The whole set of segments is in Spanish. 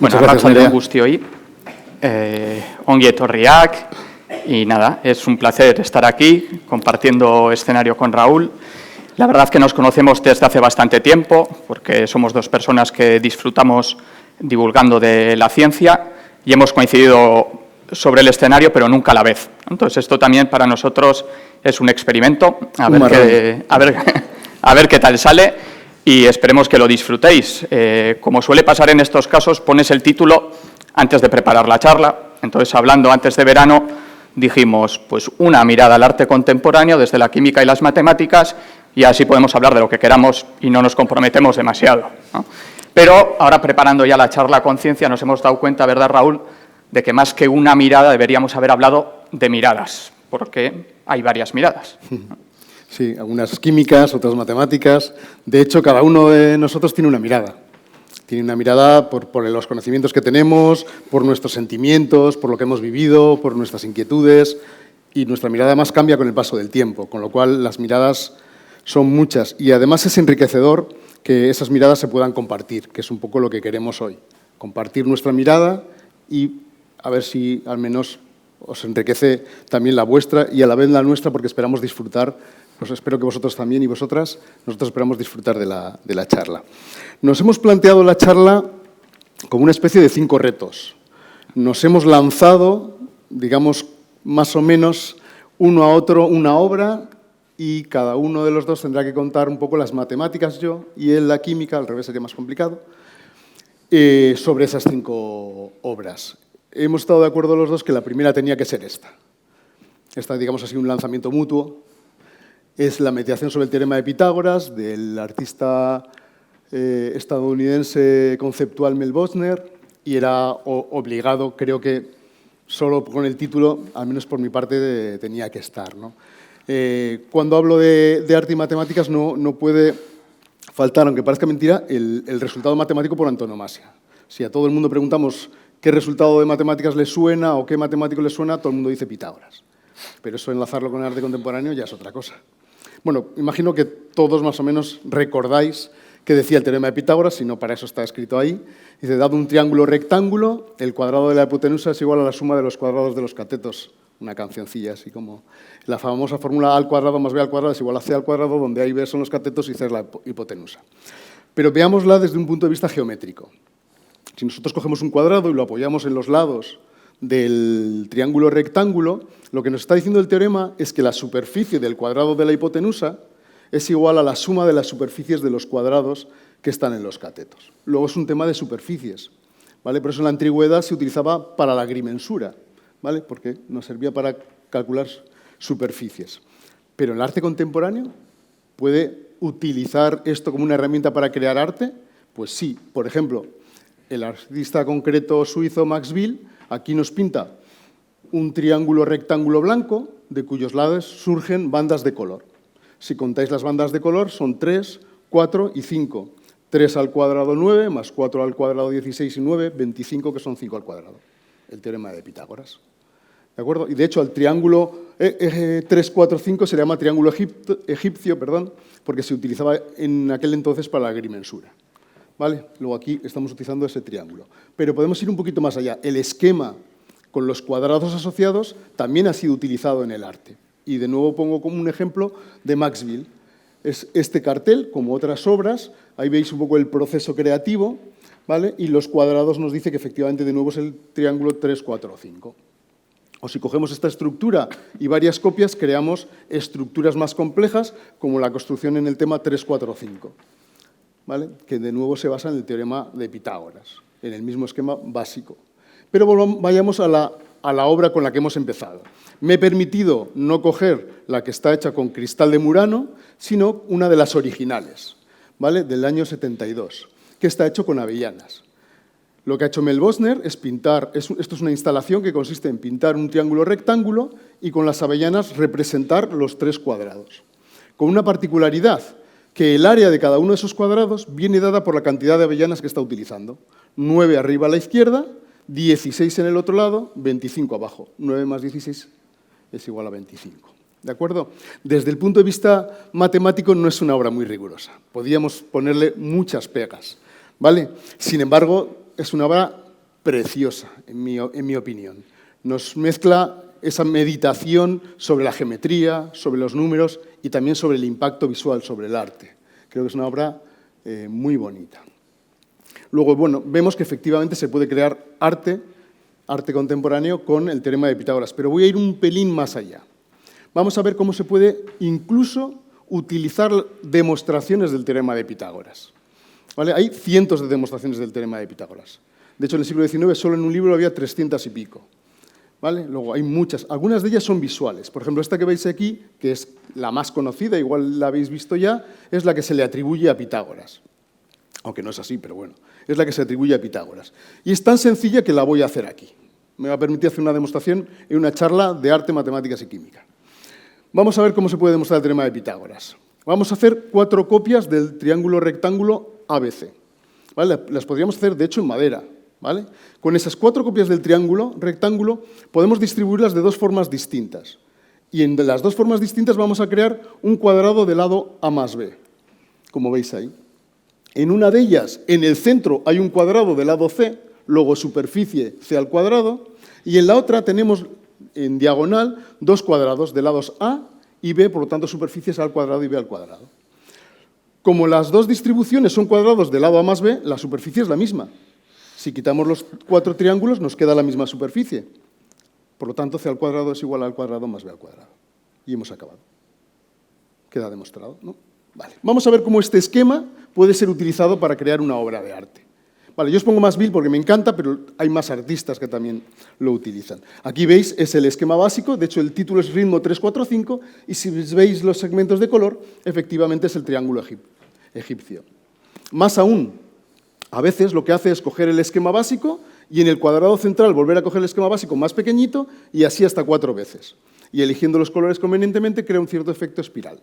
Muchas gracias, Nerea. Guztioi. Ongi etorriak. Y nada, es un placer estar aquí compartiendo escenario con Raúl. La verdad que nos conocemos desde hace bastante tiempo, porque somos dos personas que disfrutamos divulgando de la ciencia y hemos coincidido sobre el escenario, pero nunca a la vez. Entonces, esto también para nosotros es un experimento, a ver qué tal sale y esperemos que lo disfrutéis. Como suele pasar en estos casos, pones el título antes de preparar la charla. Entonces, hablando antes de verano, dijimos, pues una mirada al arte contemporáneo desde la química y las matemáticas y así podemos hablar de lo que queramos y no nos comprometemos demasiado, ¿no? Pero ahora, preparando ya la charla a conciencia, nos hemos dado cuenta, ¿verdad, Raúl?, de que más que una mirada deberíamos haber hablado de miradas, porque hay varias miradas. Sí, algunas químicas, otras matemáticas. De hecho, cada uno de nosotros tiene una mirada. Tiene una mirada por los conocimientos que tenemos, por nuestros sentimientos, por lo que hemos vivido, por nuestras inquietudes. Y nuestra mirada además cambia con el paso del tiempo, con lo cual las miradas son muchas. Y además es enriquecedor que esas miradas se puedan compartir, que es un poco lo que queremos hoy. Compartir nuestra mirada y a ver si al menos os enriquece también la vuestra y a la vez la nuestra, porque esperamos disfrutar, pues espero que vosotros también y vosotras, nosotros esperamos disfrutar de la charla. Nos hemos planteado la charla como una especie de 5 retos. Nos hemos lanzado, digamos, más o menos uno a otro una obra y cada uno de los dos tendrá que contar un poco las matemáticas, yo, y él la química, al revés sería más complicado, sobre esas 5 obras. Hemos estado de acuerdo los dos que la primera tenía que ser esta. Esta, digamos así, un lanzamiento mutuo. Es la meditación sobre el teorema de Pitágoras, del artista estadounidense conceptual Mel Bossner, y era obligado, creo que solo con el título, al menos por mi parte, tenía que estar, ¿no? Cuando hablo de arte y matemáticas no puede faltar, aunque parezca mentira, el resultado matemático por antonomasia. Si a todo el mundo preguntamos qué resultado de matemáticas le suena o qué matemático le suena, todo el mundo dice Pitágoras. Pero eso enlazarlo con el arte contemporáneo ya es otra cosa. Bueno, imagino que todos más o menos recordáis qué decía el teorema de Pitágoras, si no para eso está escrito ahí. Dice, dado un triángulo rectángulo, el cuadrado de la hipotenusa es igual a la suma de los cuadrados de los catetos. Una cancioncilla así como la famosa fórmula A al cuadrado más B al cuadrado es igual a C al cuadrado, donde A y B son los catetos y C es la hipotenusa. Pero veámosla desde un punto de vista geométrico. Si nosotros cogemos un cuadrado y lo apoyamos en los lados del triángulo rectángulo, lo que nos está diciendo el teorema es que la superficie del cuadrado de la hipotenusa es igual a la suma de las superficies de los cuadrados que están en los catetos. Luego es un tema de superficies, ¿vale? Por eso en la antigüedad se utilizaba para la agrimensura, ¿vale? Porque nos servía para calcular superficies. Pero el arte contemporáneo puede utilizar esto como una herramienta para crear arte. Pues sí, por ejemplo, el artista concreto suizo Max Bill aquí nos pinta un triángulo rectángulo blanco de cuyos lados surgen bandas de color. Si contáis las bandas de color son 3, 4 y 5. 3 al cuadrado 9 más 4 al cuadrado 16 y 9, 25 que son 5 al cuadrado. El teorema de Pitágoras. ¿De acuerdo? Y de hecho al triángulo 3, 4, 5 se le llama triángulo egipcio, porque se utilizaba en aquel entonces para la agrimensura. ¿Vale? Luego aquí estamos utilizando ese triángulo. Pero podemos ir un poquito más allá. El esquema con los cuadrados asociados también ha sido utilizado en el arte. Y de nuevo pongo como un ejemplo de Max Bill. Es este cartel, como otras obras, ahí veis un poco el proceso creativo, ¿vale? Y los cuadrados nos dice que efectivamente de nuevo es el triángulo 3, 4 o 5. O si cogemos esta estructura y varias copias, creamos estructuras más complejas, como la construcción en el tema 3, 4 o 5. ¿Vale? Que de nuevo se basa en el teorema de Pitágoras, en el mismo esquema básico. Pero vayamos a la obra con la que hemos empezado. Me he permitido no coger la que está hecha con cristal de Murano, sino una de las originales, ¿vale? Del año 72, que está hecho con avellanas. Lo que ha hecho Mel Bossner es pintar, esto es una instalación que consiste en pintar un triángulo rectángulo y con las avellanas representar los 3 cuadrados. Con una particularidad, que el área de cada uno de esos cuadrados viene dada por la cantidad de avellanas que está utilizando. 9 arriba a la izquierda, 16 en el otro lado, 25 abajo. 9 más 16 es igual a 25. ¿De acuerdo? Desde el punto de vista matemático no es una obra muy rigurosa. Podríamos ponerle muchas pegas, ¿vale? Sin embargo, es una obra preciosa, en mi opinión. Nos mezcla esa meditación sobre la geometría, sobre los números y también sobre el impacto visual, sobre el arte. Creo que es una obra muy bonita. Luego, bueno, vemos que efectivamente se puede crear arte contemporáneo con el teorema de Pitágoras, pero voy a ir un pelín más allá. Vamos a ver cómo se puede incluso utilizar demostraciones del teorema de Pitágoras. ¿Vale? Hay cientos de demostraciones del teorema de Pitágoras. De hecho, en el siglo XIX solo en un libro había 300 y pico. ¿Vale? Luego hay muchas, algunas de ellas son visuales. Por ejemplo, esta que veis aquí, que es la más conocida, igual la habéis visto ya, es la que se le atribuye a Pitágoras. Aunque no es así, pero bueno, es la que se atribuye a Pitágoras. Y es tan sencilla que la voy a hacer aquí. Me va a permitir hacer una demostración en una charla de arte, matemáticas y química. Vamos a ver cómo se puede demostrar el teorema de Pitágoras. Vamos a hacer 4 copias del triángulo rectángulo ABC. ¿Vale? Las podríamos hacer, de hecho, en madera. ¿Vale? Con esas 4 copias del triángulo rectángulo podemos distribuirlas de 2 formas distintas. Y en las 2 formas distintas vamos a crear un cuadrado de lado A más B, como veis ahí. En una de ellas, en el centro, hay un cuadrado de lado C, luego superficie C al cuadrado, y en la otra tenemos en diagonal 2 cuadrados de lados A y B, por lo tanto superficies A al cuadrado y B al cuadrado. Como las 2 distribuciones son cuadrados de lado A más B, la superficie es la misma. Si quitamos los 4 triángulos, nos queda la misma superficie. Por lo tanto, C al cuadrado es igual a A al cuadrado más B al cuadrado. Y hemos acabado. Queda demostrado, ¿no? Vale. Vamos a ver cómo este esquema puede ser utilizado para crear una obra de arte. Vale, yo os pongo más Bill porque me encanta, pero hay más artistas que también lo utilizan. Aquí veis, es el esquema básico, de hecho el título es ritmo 3-4-5, y si veis los segmentos de color, efectivamente es el triángulo egipcio. Más aún, a veces lo que hace es coger el esquema básico y en el cuadrado central volver a coger el esquema básico más pequeñito y así hasta 4 veces. Y eligiendo los colores convenientemente crea un cierto efecto espiral.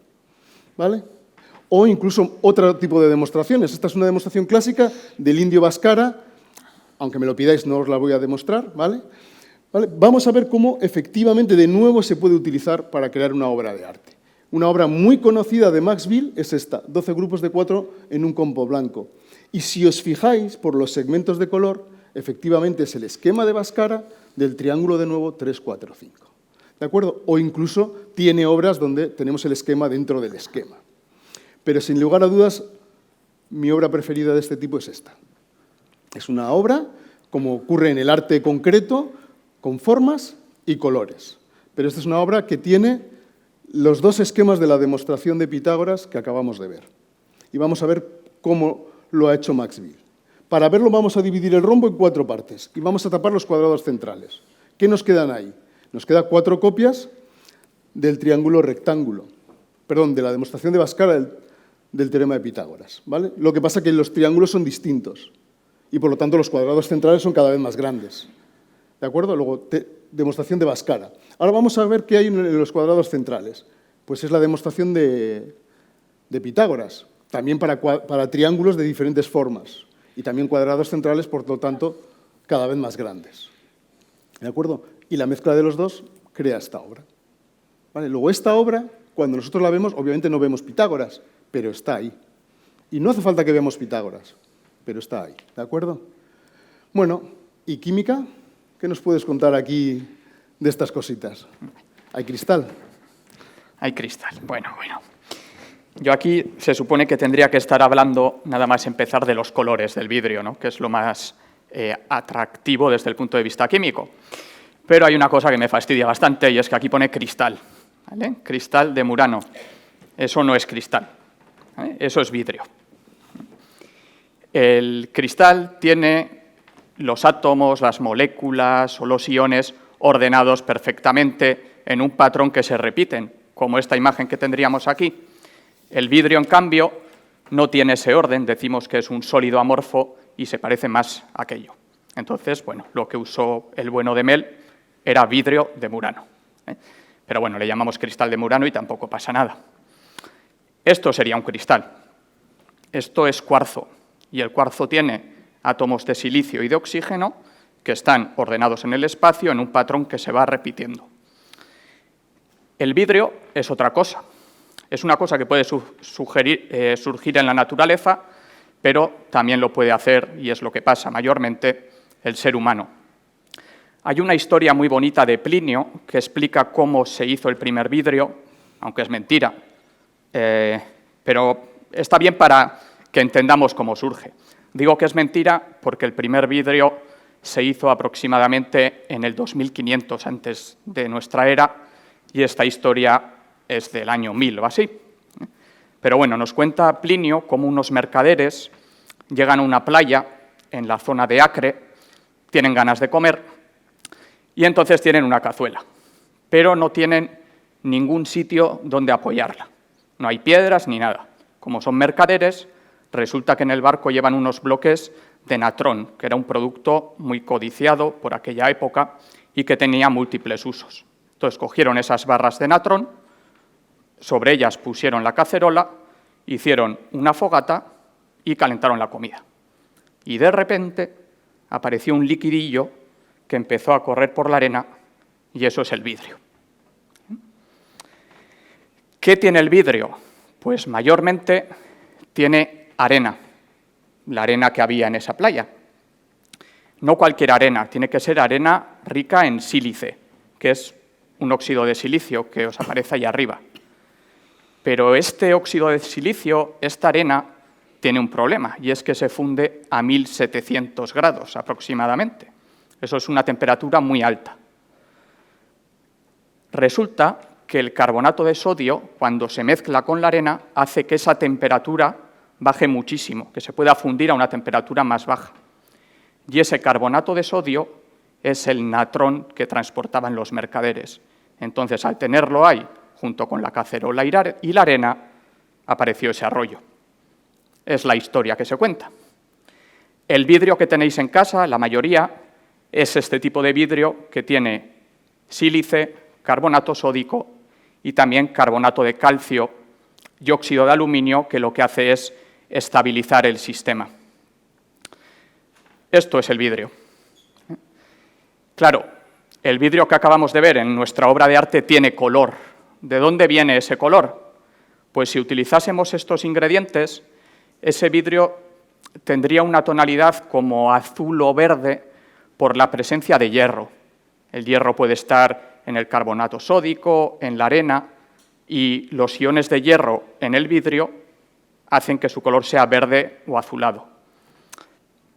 ¿Vale? O incluso otro tipo de demostraciones. Esta es una demostración clásica del indio Bhaskara, aunque me lo pidáis no os la voy a demostrar. ¿Vale? Vamos a ver cómo efectivamente de nuevo se puede utilizar para crear una obra de arte. Una obra muy conocida de Max Bill es esta, 12 grupos de 4 en un compo blanco. Y si os fijáis por los segmentos de color, efectivamente es el esquema de Bhaskara del triángulo de nuevo 3-4-5. ¿De acuerdo? O incluso tiene obras donde tenemos el esquema dentro del esquema. Pero sin lugar a dudas, mi obra preferida de este tipo es esta. Es una obra, como ocurre en el arte concreto, con formas y colores. Pero esta es una obra que tiene los 2 esquemas de la demostración de Pitágoras que acabamos de ver. Y vamos a ver cómo lo ha hecho Max Bill. Para verlo vamos a dividir el rombo en 4 partes y vamos a tapar los cuadrados centrales. ¿Qué nos quedan ahí? Nos quedan 4 copias del triángulo rectángulo, perdón, de la demostración de Bhaskara del teorema de Pitágoras. ¿Vale? Lo que pasa es que los triángulos son distintos y por lo tanto los cuadrados centrales son cada vez más grandes. ¿De acuerdo? Luego, demostración de Bhaskara. Ahora vamos a ver qué hay en los cuadrados centrales. Pues es la demostración de Pitágoras. También para triángulos de diferentes formas y también cuadrados centrales, por lo tanto, cada vez más grandes. ¿De acuerdo? Y la mezcla de los 2 crea esta obra. ¿Vale? Luego, esta obra, cuando nosotros la vemos, obviamente no vemos Pitágoras, pero está ahí. Y no hace falta que veamos Pitágoras, pero está ahí. ¿De acuerdo? Bueno, ¿y química? ¿Qué nos puedes contar aquí de estas cositas? ¿Hay cristal? Hay cristal. Bueno. Yo aquí se supone que tendría que estar hablando, nada más empezar, de los colores del vidrio, ¿no? Que es lo más atractivo desde el punto de vista químico. Pero hay una cosa que me fastidia bastante y es que aquí pone cristal, ¿vale? Cristal de Murano. Eso no es cristal, ¿vale? Eso es vidrio. El cristal tiene los átomos, las moléculas o los iones ordenados perfectamente en un patrón que se repiten, como esta imagen que tendríamos aquí. El vidrio, en cambio, no tiene ese orden, decimos que es un sólido amorfo y se parece más a aquello. Entonces, bueno, lo que usó el bueno de Mel era vidrio de Murano. Pero bueno, le llamamos cristal de Murano y tampoco pasa nada. Esto sería un cristal. Esto es cuarzo y el cuarzo tiene átomos de silicio y de oxígeno que están ordenados en el espacio en un patrón que se va repitiendo. El vidrio es otra cosa. Es una cosa que puede surgir en la naturaleza, pero también lo puede hacer, y es lo que pasa mayormente, el ser humano. Hay una historia muy bonita de Plinio que explica cómo se hizo el primer vidrio, aunque es mentira, pero está bien para que entendamos cómo surge. Digo que es mentira porque el primer vidrio se hizo aproximadamente en el 2500 antes de nuestra era y esta historia es del año 1000 o así. Pero bueno, nos cuenta Plinio cómo unos mercaderes llegan a una playa en la zona de Acre, tienen ganas de comer y entonces tienen una cazuela, pero no tienen ningún sitio donde apoyarla. No hay piedras ni nada. Como son mercaderes, resulta que en el barco llevan unos bloques de natrón, que era un producto muy codiciado por aquella época y que tenía múltiples usos. Entonces cogieron esas barras de natrón, sobre ellas pusieron la cacerola, hicieron una fogata y calentaron la comida. Y de repente apareció un liquidillo que empezó a correr por la arena y eso es el vidrio. ¿Qué tiene el vidrio? Pues mayormente tiene arena, la arena que había en esa playa. No cualquier arena, tiene que ser arena rica en sílice, que es un óxido de silicio que os aparece ahí arriba. Pero este óxido de silicio, esta arena, tiene un problema, y es que se funde a 1700 grados aproximadamente. Eso es una temperatura muy alta. Resulta que el carbonato de sodio, cuando se mezcla con la arena, hace que esa temperatura baje muchísimo, que se pueda fundir a una temperatura más baja. Y ese carbonato de sodio es el natrón que transportaban los mercaderes. Entonces, al tenerlo ahí, junto con la cacerola y la arena, apareció ese arroyo. Es la historia que se cuenta. El vidrio que tenéis en casa, la mayoría, es este tipo de vidrio que tiene sílice, carbonato sódico y también carbonato de calcio y óxido de aluminio, que lo que hace es estabilizar el sistema. Esto es el vidrio. Claro, el vidrio que acabamos de ver en nuestra obra de arte tiene color. ¿De dónde viene ese color? Pues si utilizásemos estos ingredientes, ese vidrio tendría una tonalidad como azul o verde por la presencia de hierro. El hierro puede estar en el carbonato sódico, en la arena, y los iones de hierro en el vidrio hacen que su color sea verde o azulado.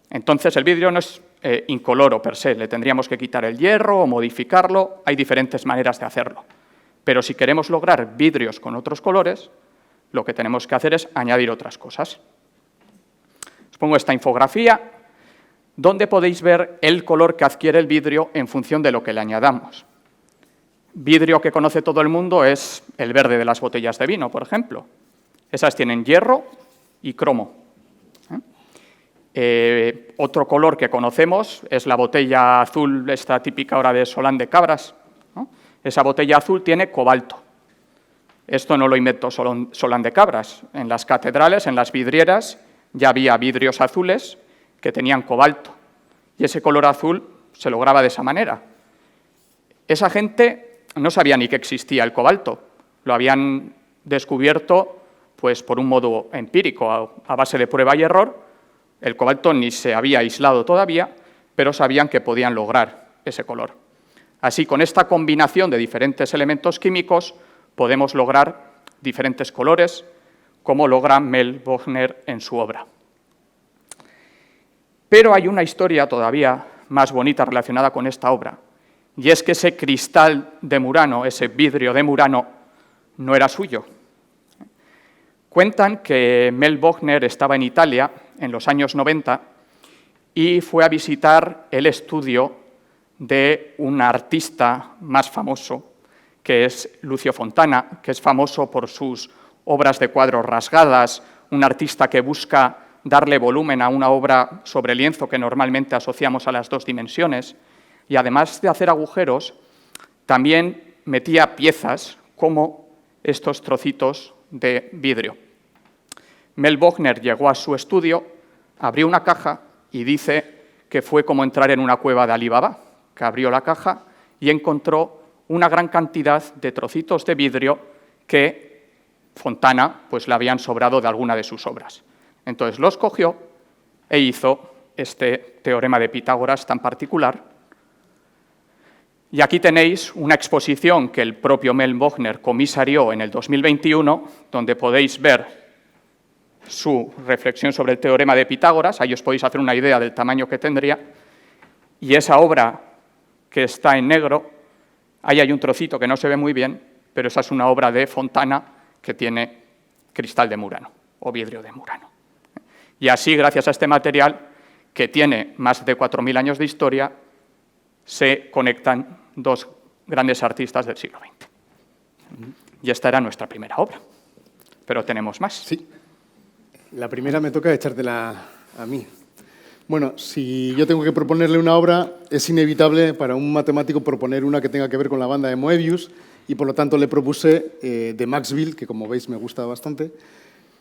Entonces, el vidrio no es incoloro per se, le tendríamos que quitar el hierro o modificarlo, hay diferentes maneras de hacerlo. Pero si queremos lograr vidrios con otros colores, lo que tenemos que hacer es añadir otras cosas. Os pongo esta infografía, donde podéis ver el color que adquiere el vidrio en función de lo que le añadamos. Vidrio que conoce todo el mundo es el verde de las botellas de vino, por ejemplo. Esas tienen hierro y cromo. Otro color que conocemos es la botella azul, esta típica ahora de Solán de Cabras, ¿no? Esa botella azul tiene cobalto. Esto no lo inventó Solán de Cabras. En las catedrales, en las vidrieras, ya había vidrios azules que tenían cobalto, y ese color azul se lograba de esa manera. Esa gente no sabía ni que existía el cobalto, lo habían descubierto pues, por un modo empírico, a base de prueba y error. El cobalto ni se había aislado todavía, pero sabían que podían lograr ese color. Así, con esta combinación de diferentes elementos químicos, podemos lograr diferentes colores, como logra Mel Bochner en su obra. Pero hay una historia todavía más bonita relacionada con esta obra, y es que ese cristal de Murano, ese vidrio de Murano, no era suyo. Cuentan que Mel Bochner estaba en Italia en los años 90 y fue a visitar el estudio de un artista más famoso, que es Lucio Fontana, que es famoso por sus obras de cuadros rasgadas, un artista que busca darle volumen a una obra sobre lienzo que normalmente asociamos a las dos dimensiones, y además de hacer agujeros, también metía piezas como estos trocitos de vidrio. Mel Bochner llegó a su estudio, abrió una caja y dice que fue como entrar en una cueva de Alí Baba, que abrió la caja y encontró una gran cantidad de trocitos de vidrio que Fontana pues, le habían sobrado de alguna de sus obras. Entonces los cogió e hizo este teorema de Pitágoras tan particular. Y aquí tenéis una exposición que el propio Mel Bochner comisarió en el 2021, donde podéis ver su reflexión sobre el teorema de Pitágoras. Ahí os podéis hacer una idea del tamaño que tendría. Y esa obra que está en negro, ahí hay un trocito que no se ve muy bien, pero esa es una obra de Fontana que tiene cristal de Murano o vidrio de Murano. Y así, gracias a este material, que tiene más de 4.000 años de historia, se conectan dos grandes artistas del siglo XX. Y esta era nuestra primera obra, pero tenemos más. Sí. La primera me toca echártela a mí. Bueno, si yo tengo que proponerle una obra, es inevitable para un matemático proponer una que tenga que ver con la banda de Moebius, y por lo tanto le propuse de Maxwell, que como veis me gusta bastante,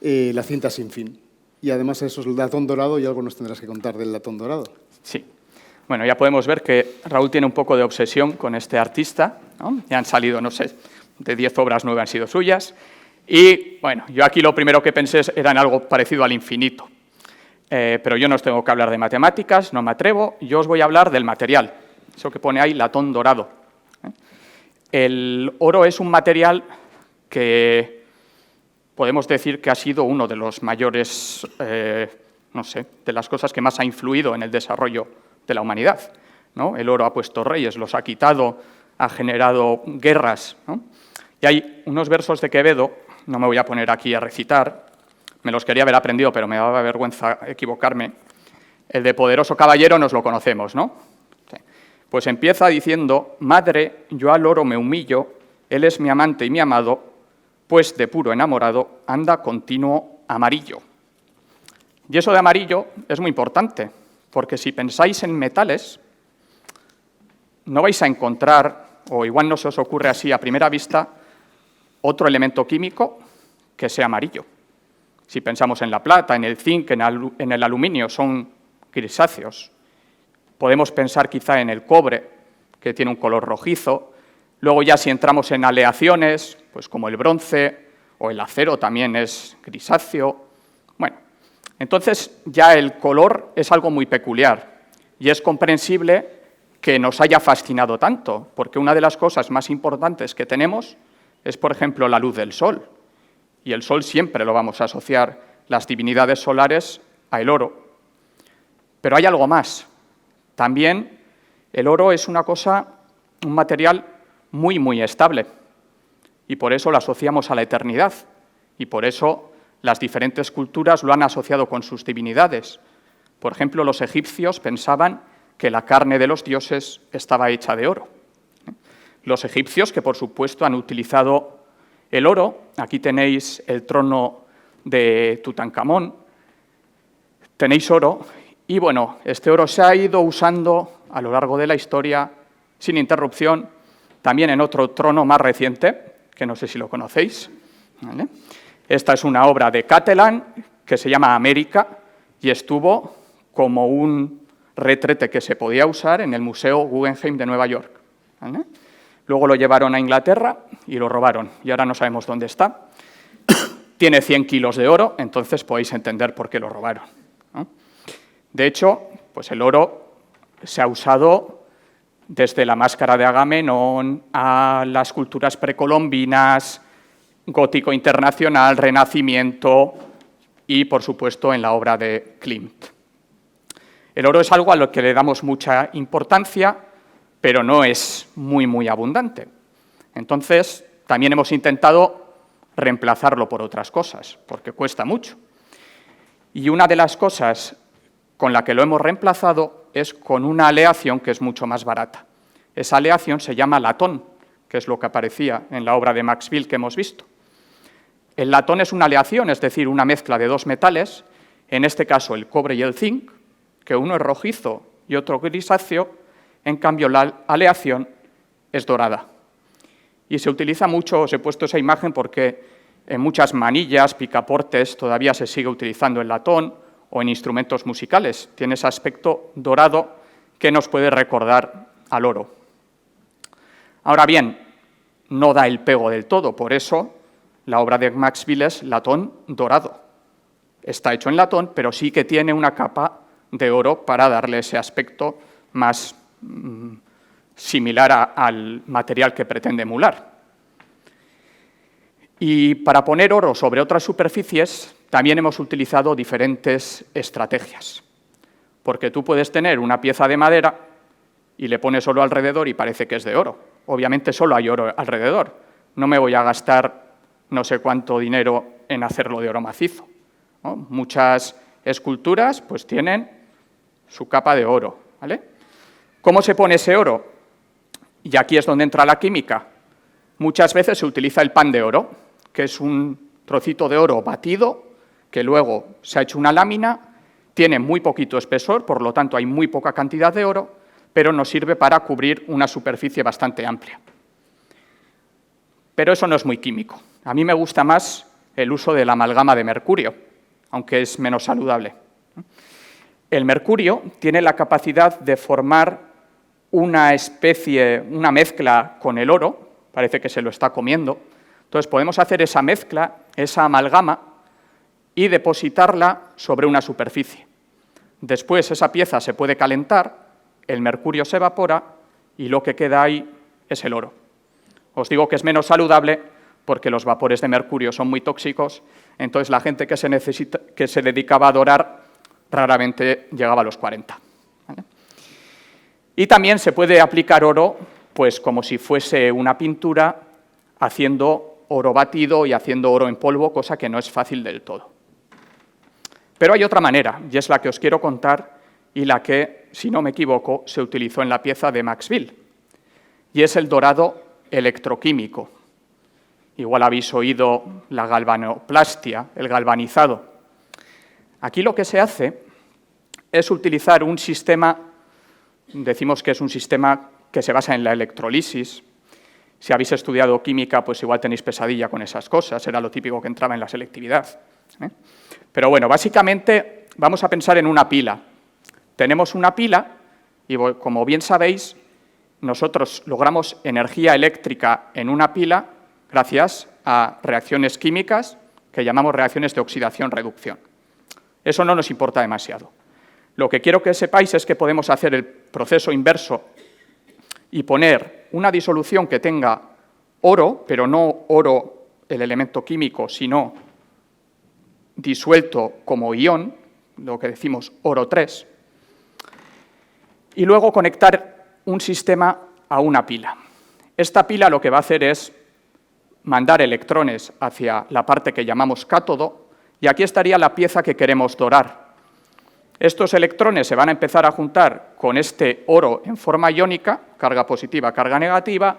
La cinta sin fin. Y además eso es el latón dorado, y algo nos tendrás que contar del latón dorado. Sí. Bueno, ya podemos ver que Raúl tiene un poco de obsesión con este artista, ¿no? Ya han salido, no sé, de 10 obras 9 han sido suyas. Y, bueno, yo aquí lo primero que pensé era en algo parecido al infinito. Pero yo no os tengo que hablar de matemáticas, no me atrevo. Yo os voy a hablar del material, eso que pone ahí, latón dorado. El oro es un material que podemos decir que ha sido uno de los mayores, no sé, de las cosas que más ha influido en el desarrollo de la humanidad, ¿no? El oro ha puesto reyes, los ha quitado, ha generado guerras, ¿no? Y hay unos versos de Quevedo, no me voy a poner aquí a recitar, me los quería haber aprendido, pero me daba vergüenza equivocarme. El de Poderoso Caballero nos lo conocemos, ¿no? Sí. Pues empieza diciendo: madre, yo al oro me humillo, él es mi amante y mi amado, pues de puro enamorado anda continuo amarillo. Y eso de amarillo es muy importante, porque si pensáis en metales, no vais a encontrar, o igual no se os ocurre así a primera vista, otro elemento químico que sea amarillo. Si pensamos en la plata, en el zinc, en el aluminio, son grisáceos. Podemos pensar quizá en el cobre, que tiene un color rojizo. Luego ya si entramos en aleaciones, pues como el bronce o el acero también es grisáceo. Bueno, entonces ya el color es algo muy peculiar y es comprensible que nos haya fascinado tanto, porque una de las cosas más importantes que tenemos es, por ejemplo, la luz del sol. Y el sol siempre lo vamos a asociar, las divinidades solares, al oro. Pero hay algo más. También el oro es una cosa, un material muy, muy estable. Y por eso lo asociamos a la eternidad. Y por eso las diferentes culturas lo han asociado con sus divinidades. Por ejemplo, los egipcios pensaban que la carne de los dioses estaba hecha de oro. Los egipcios, que por supuesto han utilizado el oro, aquí tenéis el trono de Tutankamón, tenéis oro, y bueno, este oro se ha ido usando a lo largo de la historia sin interrupción, también en otro trono más reciente, que no sé si lo conocéis, ¿vale? Esta es una obra de Catalan que se llama América y estuvo como un retrete que se podía usar en el Museo Guggenheim de Nueva York, ¿vale? Luego lo llevaron a Inglaterra y lo robaron, y ahora no sabemos dónde está. Tiene 100 kilos de oro, entonces podéis entender por qué lo robaron, ¿no? De hecho, pues el oro se ha usado desde la máscara de Agamenón a las culturas precolombinas, gótico internacional, renacimiento y, por supuesto, en la obra de Klimt. El oro es algo a lo que le damos mucha importancia, pero no es muy, muy abundante. Entonces, también hemos intentado reemplazarlo por otras cosas, porque cuesta mucho. Y una de las cosas con la que lo hemos reemplazado es con una aleación que es mucho más barata. Esa aleación se llama latón, que es lo que aparecía en la obra de Maxwell que hemos visto. El latón es una aleación, es decir, una mezcla de dos metales, en este caso el cobre y el zinc, que uno es rojizo y otro grisáceo. En cambio, la aleación es dorada. Y se utiliza mucho, os he puesto esa imagen porque en muchas manillas, picaportes, todavía se sigue utilizando el latón, o en instrumentos musicales. Tiene ese aspecto dorado que nos puede recordar al oro. Ahora bien, no da el pego del todo, por eso la obra de Maxwell es latón dorado. Está hecho en latón, pero sí que tiene una capa de oro para darle ese aspecto más similar al material que pretende emular. Y para poner oro sobre otras superficies también hemos utilizado diferentes estrategias, porque tú puedes tener una pieza de madera y le pones oro alrededor y parece que es de oro. Obviamente solo hay oro alrededor. No me voy a gastar no sé cuánto dinero en hacerlo de oro macizo, ¿no? Muchas esculturas pues tienen su capa de oro, ¿vale? ¿Cómo se pone ese oro? Y aquí es donde entra la química. Muchas veces se utiliza el pan de oro, que es un trocito de oro batido, que luego se ha hecho una lámina, tiene muy poquito espesor, por lo tanto hay muy poca cantidad de oro, pero nos sirve para cubrir una superficie bastante amplia. Pero eso no es muy químico. A mí me gusta más el uso de la amalgama de mercurio, aunque es menos saludable. El mercurio tiene la capacidad de formar una mezcla con el oro, parece que se lo está comiendo. Entonces podemos hacer esa mezcla, esa amalgama, y depositarla sobre una superficie. Después esa pieza se puede calentar, el mercurio se evapora y lo que queda ahí es el oro. Os digo que es menos saludable porque los vapores de mercurio son muy tóxicos, entonces la gente que se dedicaba a dorar raramente llegaba a los 40. ¿Vale? Y también se puede aplicar oro pues como si fuese una pintura, haciendo oro batido y haciendo oro en polvo, cosa que no es fácil del todo. Pero hay otra manera, y es la que os quiero contar y la que, si no me equivoco, se utilizó en la pieza de Maxwell, y es el dorado electroquímico. Igual habéis oído la galvanoplastia, el galvanizado. Aquí lo que se hace es utilizar un sistema, decimos que es un sistema que se basa en la electrolisis. Si habéis estudiado química, pues igual tenéis pesadilla con esas cosas, era lo típico que entraba en la selectividad, ¿eh? Pero bueno, básicamente vamos a pensar en una pila. Tenemos una pila y, como bien sabéis, nosotros logramos energía eléctrica en una pila gracias a reacciones químicas que llamamos reacciones de oxidación-reducción. Eso no nos importa demasiado. Lo que quiero que sepáis es que podemos hacer el proceso inverso y poner una disolución que tenga oro, pero no oro el elemento químico, sino disuelto como ión, lo que decimos oro 3, y luego conectar un sistema a una pila. Esta pila lo que va a hacer es mandar electrones hacia la parte que llamamos cátodo, y aquí estaría la pieza que queremos dorar. Estos electrones se van a empezar a juntar con este oro en forma iónica, carga positiva, carga negativa,